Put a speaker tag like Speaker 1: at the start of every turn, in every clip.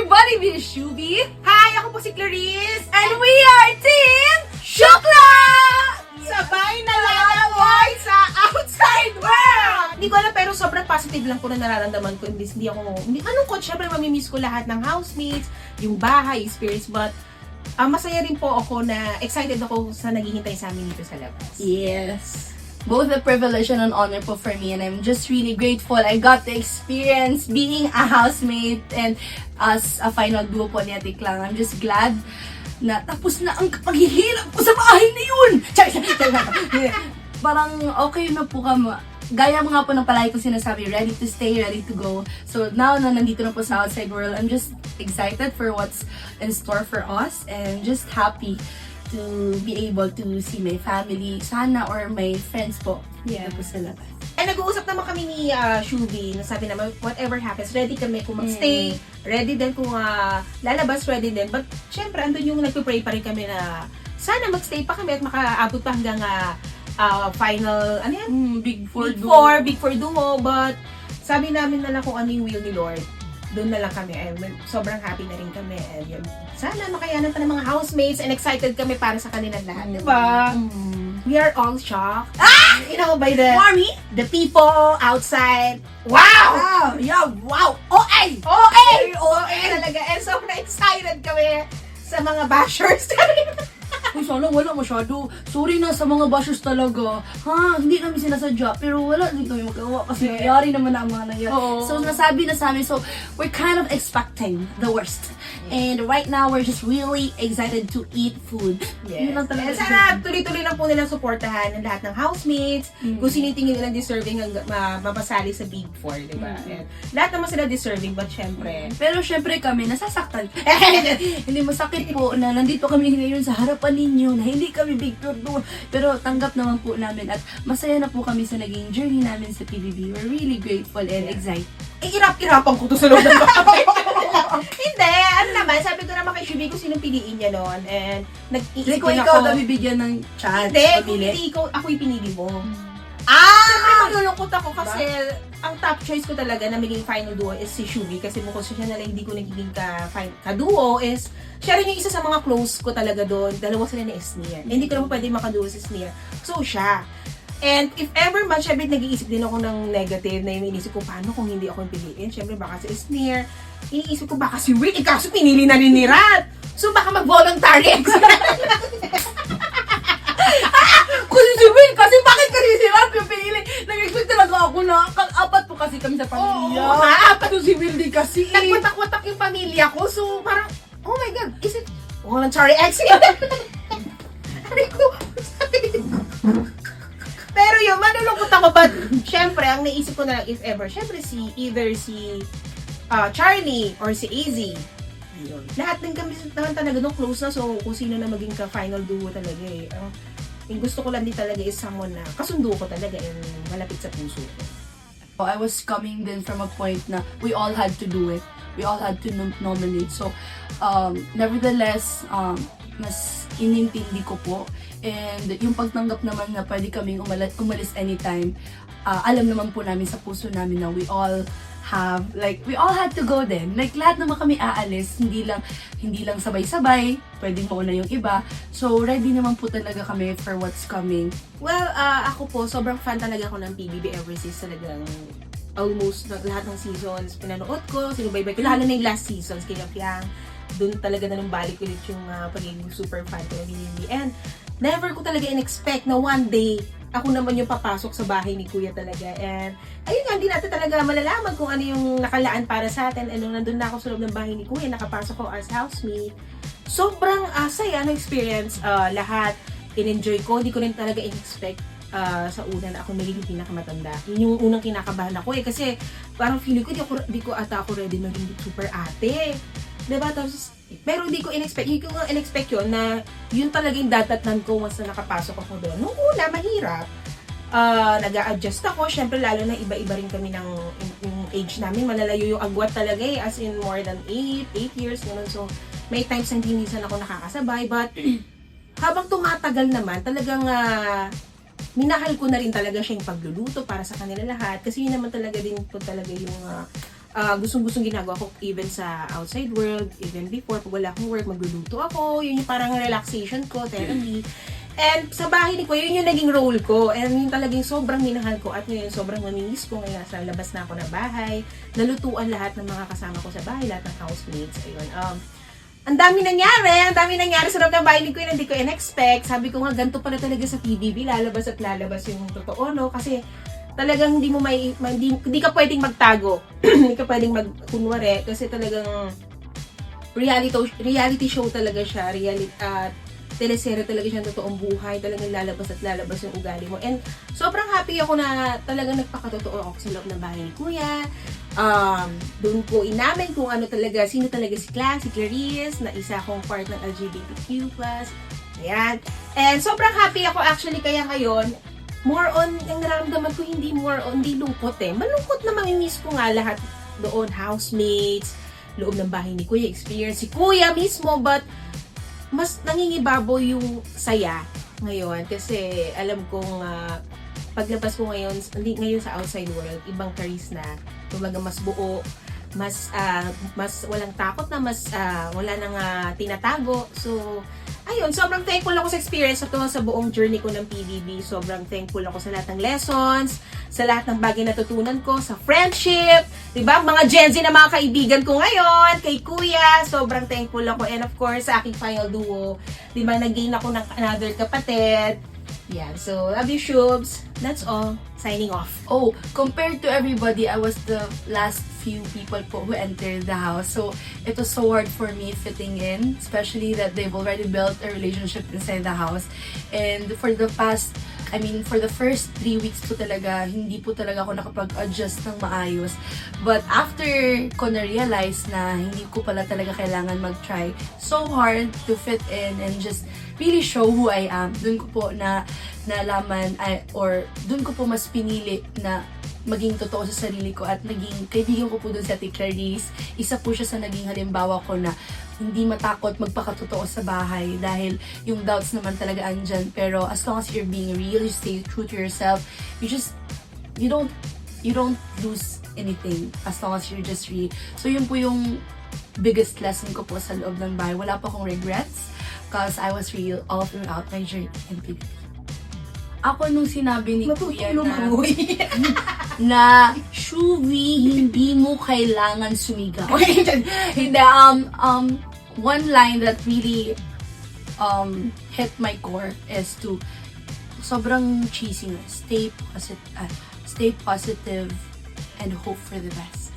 Speaker 1: everybody, this is Shubi.
Speaker 2: Hi! Ako po si Clarice!
Speaker 1: And we are Team Shukla!
Speaker 2: Sabay na lalawoy sa outside world! Hindi ko alam, pero sobrang positive lang po na nararamdaman ko. Hindi malungkot, syempre mamimiss ko lahat ng housemates, yung bahay, experience, but masaya rin po ako na excited ako sa naghihintay sa amin dito sa labas.
Speaker 1: Yes. Both a privilege and an honor po for me, and I'm just really grateful I got to experience being a housemate and as a final duo po ni Ate Klang. I'm just glad na tapos na ang paghihirap ko sa bahay na yun! Parang okay na po kami. Gaya mo nga po ng palagi ko sinasabi, ready to stay, ready to go. So now na nandito na po sa outside world, I'm just excited for what's in store for us and just happy to be able to see my family, sana, or my friends po.
Speaker 2: Yeah.
Speaker 1: Dito po sa labas.
Speaker 2: And nag-uusap naman kami ni Shubi, nasabi naman, whatever happens, ready kami kung magstay, ready din kung lalabas, ready din. But syempre, andun yung nagpipray pa rin kami na sana magstay pa kami at makaabot pa hanggang final, ano yan?
Speaker 1: Big Four
Speaker 2: Big Four Duo. But sabi namin na lang kung ano yung will ni Lord. Doon na lang kami. And sobrrang happy na rin kami. And yun, sana makayanan pa ng mga housemates and excited kami para sa kanilang lahat. Diba? We are all shocked. You know, by the people outside. Wow!
Speaker 1: Wow! Yeah, wow! OA!
Speaker 2: OA talaga. And sobrang excited kami sa mga bashers.
Speaker 1: Uy, sana wala masyado. Sorry na sa mga bashers talaga. Ha, hindi namin sinasadya. Pero wala din kami magawa kasi nangyari naman ang mga nangyari.
Speaker 2: Oo.
Speaker 1: So, nasabi na sa amin. So, we're kind of expecting the worst. And right now, we're just really excited to eat food.
Speaker 2: Yes.
Speaker 1: Yun lang talaga.
Speaker 2: And sana tuloy-tuloy lang po nilang supportahan ng lahat ng housemates. Kung sinitingin nilang deserving ang mapasali sa Big Four, di ba? And lahat naman sila deserving, but syempre.
Speaker 1: Pero syempre kami, nasasaktan. Hindi masakit po na nandito kami ngayon sa harapan ninyo, na hindi kami big tour doon. Pero tanggap naman po namin at masaya na po kami sa naging journey namin sa PBB. We're really grateful and excited.
Speaker 2: Irap-irapan ko to sa loob ng bahay. Hindi, ano naman, sabi ko naman kay Shubi kung sinong piliin niya noon. And nag-iisip
Speaker 1: Kung
Speaker 2: din
Speaker 1: ikaw
Speaker 2: ako.
Speaker 1: na bibigyan ng chance,
Speaker 2: Hindi, kung
Speaker 1: pamili.
Speaker 2: hindi ako yung pinili mo. Siyempre malulungkot ako kasi ang top choice ko talaga na maging final duo is si Shubi kasi bukod sa siya na lang hindi ko nagiging ka-duo is siya rin yung isa sa mga close ko talaga doon. Dalawa sila ni Esnir. Hindi ko naman pwede makaduo si Esnir. So siya. And if ever man, syempre nag-iisip din ako ng negative na yung inisip ko, paano kung hindi ako yung piliin? Syempre baka si Esnir. Iniisip ko baka si Will, kaso pinili na rin ni Rat. So baka mag-voluntary exit.
Speaker 1: Kasi si Will, kasi bakit kasi si Rap yung pinili? Nag-expect talaga ako na apat po kasi kami sa pamilya.
Speaker 2: Oo, apat.
Speaker 1: So si Will din kasi.
Speaker 2: Nagwatak-watak yung pamilya ko. So parang, oh my God, is it voluntary exit? Ano ko? Pero yun, manulungkot ako. But, syempre, ang naisip ko na lang, if ever, syempre either si Charlie or si AZ. Ayun. Lahat din kami naman talaga nung close na. So, kung sino na maging ka-final duo talaga eh. Yung gusto ko lang din talaga is someone na kasundo ko talaga and malapit sa puso ko.
Speaker 1: I was coming din from a point na we all had to do it. We all had to nominate. So, nevertheless, mas inintindi ko po. And yung pagtanggap naman na pwede kaming umalis anytime, alam naman po namin sa puso namin na we all had to go din. Like, lahat naman kami aalis, hindi lang sabay-sabay, pwedeng mauna yung iba. So, ready naman po talaga kami for what's coming.
Speaker 2: Well, ako po, sobrang fan talaga ako ng PBB ever since talagang almost lahat ng seasons pinanood ko, sinubaybay ko, lalo na yung last seasons, kaya Piang, doon talaga na nung balik ulit yung pagiging super fan ko ng PBB. And never ko talaga in-expect na one day, ako naman yung papasok sa bahay ni Kuya talaga. And ayun nga, hindi natin talaga malalaman kung ano yung nakalaan para sa atin. And nung nandun na ako sa loob ng bahay ni Kuya, nakapasok ko as housemate. Sobrang saya ng experience. Lahat, in-enjoy ko. Hindi ko rin talaga in-expect sa una na ako magiging pinakamatanda. Yun yung unang kinakabahan ako eh. Kasi parang feeling ko, di ko ata ako ready maging super ate. Diba? Tapos, pero hindi ko in-expect. Hindi ko in-expect yun na yun talaga yung datatnan ko once na nakapasok ako doon. Nung una, mahirap. Nag-a-adjust ako. Syempre, lalo na iba-iba rin kami ng yung age namin. Malalayo yung agwat talaga eh. As in more than 8 years. Ganun. So, may times na hindi minsan ako nakakasabay. But, habang tumatagal naman, talagang minahal ko na rin talaga siya yung pagluluto para sa kanila lahat. Kasi yun naman talaga din po talaga yung gustong-gustong ginagawa ko even sa outside world, even before, pag wala akong work, magluluto ako. Yun yung parang relaxation ko, therapy. And sa bahay ni Kuya, yun yung naging role ko. And yun talagang sobrang minahal ko. At ngayon, sobrang mamimiss ko. Ngayon, nasa labas na ako ng bahay. Nalutuan lahat ng mga kasama ko sa bahay, lahat ng housemates. Ayun. Ang dami nangyari sa loob ng bahay ni Kuya, hindi ko in-expect. Sabi ko nga, ganito pala talaga sa PBB, lalabas at lalabas yung totoo, no? Kasi talagang hindi ka pwedeng magtago. Hindi ka pwedeng magkunwari. Kasi talagang reality show talaga siya. Teleserye talaga siya, totoong buhay, talagang lalabas at lalabas yung ugali mo. And sobrang happy ako na talagang nagpakatotoo ako sa loob ng bahay ni Kuya. Doon ko inamin kung sino talaga si Clarice, na isa akong part ng LGBTQ+. Ayan. And sobrang happy ako actually, kaya ngayon, more on, yung nararamdaman ko, hindi lungkot eh. Malungkot na mamimiss ko nga lahat doon, housemates, loob ng bahay ni Kuya, experience si Kuya mismo, but mas nangingibabaw yung saya ngayon kasi alam kong paglabas ko ngayon sa outside world, ibang Clarice na, kumbaga mas buo, mas walang takot na, mas wala nang tinatago. So ayun, sobrang thankful ako sa experience na to, sa buong journey ko ng PBB. Sobrang thankful ako sa lahat ng lessons, sa lahat ng bagay na natutunan ko, sa friendship, diba? Mga Gen Z na mga kaibigan ko ngayon, kay Kuya, sobrang thankful ako. And of course, sa aking final duo, diba, nag-gain ako ng another kapatid. Yeah, so love you, Shubs. That's all. Signing off.
Speaker 1: Oh, compared to everybody, I was the last few people po who entered the house. So, it was so hard for me fitting in, especially that they've already built a relationship inside the house. And for the first 3 weeks po talaga, hindi po talaga ako nakapag-adjust ng maayos. But after ko na-realize na hindi ko pala talaga kailangan mag-try so hard to fit in and just really show who I am, dun ko po nalaman, dun ko po mas pinili na maging totoo sa sarili ko at naging kaibigan ko po dun sa Ate Clarice. Isa po siya sa naging halimbawa ko na hindi matakot magpakatotoo sa bahay dahil yung doubts naman talaga andyan. Pero as long as you're being real, you stay true to yourself, you don't lose anything as long as you're just real. So yun po yung biggest lesson ko po sa loob ng bahay. Wala pa akong regrets because I was real all throughout my journey in PBB. Ako nung sinabi ni Kuya na Shuvi, hindi mo kailangan sumigaw. Hindi, one line that really hit my core is to sobrang cheesy na, stay positive and hope for the best.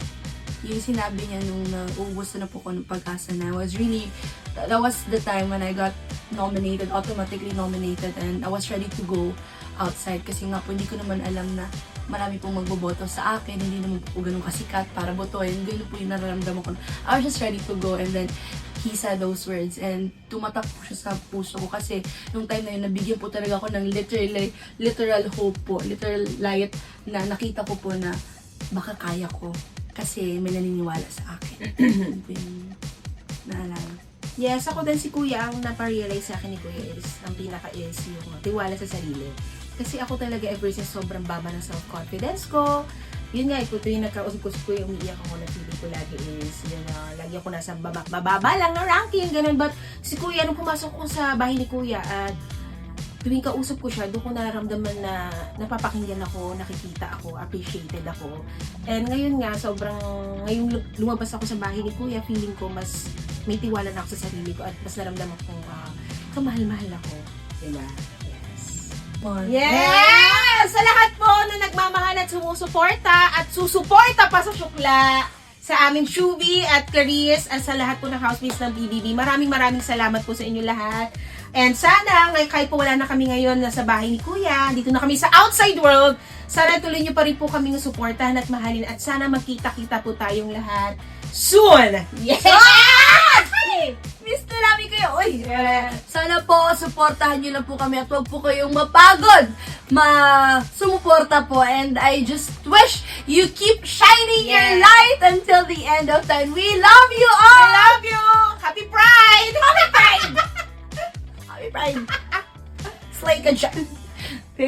Speaker 1: Yung sinabi niya nung nauubos na po ko ng pag-asa na, that was the time when I got automatically nominated, and I was ready to go outside kasi nga po hindi ko naman alam na marami pong magboboto sa akin, hindi naman po ganun kasikat para botohin. Ganun po yung nararamdaman ko. I was just ready to go, and then he said those words and tumatak po siya sa puso ko kasi nung time na yun, nabigyan po talaga ako ng literal hope po, literal light na nakita ko po na baka kaya ko kasi may naniniwala sa akin. Naalala.
Speaker 2: Yes, ako din si Kuya, ang naparealize sa akin ni Kuya is, ang pinaka-is yung tiwala sa sarili. Kasi ako talaga ever since sobrang baba ng self-confidence ko. Yun nga, ito yung nagkausap ko si Kuya, umiiyak ako na feeling ko lagi is, yun lagi ako nasa mababa lang na ranking, ganun. But si Kuya, nung pumasok ko sa bahay ni Kuya at tuwing kausap ko siya, doon ko nararamdaman na napapakinggan ako, nakikita ako, appreciated ako. And ngayon nga, ngayong lumabas ako sa bahay ni Kuya, feeling ko mas may tiwala na ako sa sarili ko at mas naramdaman kong kamahal-mahal ako. Diba? Yes! Yes! Sa lahat po na nagmamahal at sumusuporta at susuporta pa sa Shukla, sa aming Shuvi at Clarice at sa lahat po ng housemates ng PBB, maraming salamat po sa inyo lahat. And sana, kahit po wala na kami ngayon nasa bahay ni Kuya, dito na kami sa outside world, sana tuloy nyo pa rin po kaming suportahan at mahalin at sana magkita-kita po tayong lahat soon! Yes!
Speaker 1: Miss na namin kayo. Uy, sana po, supportahan nyo lang po kami at huwag po kayong mapagod. Sumuporta po, and I just wish you keep shining your light until the end of time. We love you all!
Speaker 2: I love you! Happy Pride! Happy Pride!
Speaker 1: Happy Pride! Slay ka dyan.